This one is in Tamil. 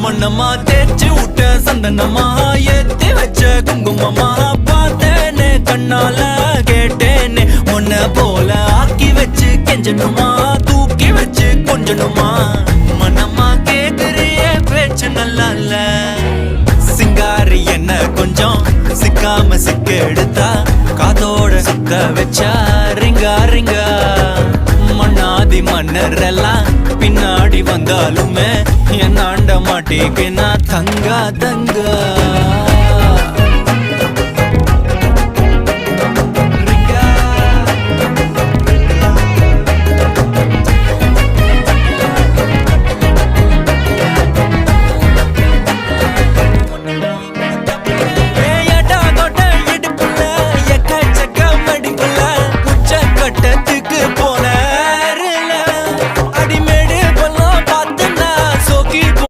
மண்ணம்மா தேய்ச்சி விட்ட சந்தனமா ஏத்தி வச்ச குங்குமமா பார்த்தேனே கண்ணால கேட்டேனே உன்ன போல ஆக்கி வச்சு கெஞ்சணுமா தூக்கி வச்சு கொஞ்சணுமா மனமா கேக்குறிய பேச்சு நல்லா இல்ல சிங்காரி என்ன கொஞ்சம் சிக்காம சிக்க எடுத்தா காதோட சுத்த வச்சா ரிங்கா ரிங்கா மண்ணாதி மன்னர் எல்லாம் பின்னாடி வந்தாலுமே என் ஆண்ட மாட்டேக்கு நான் தங்கா தங்கா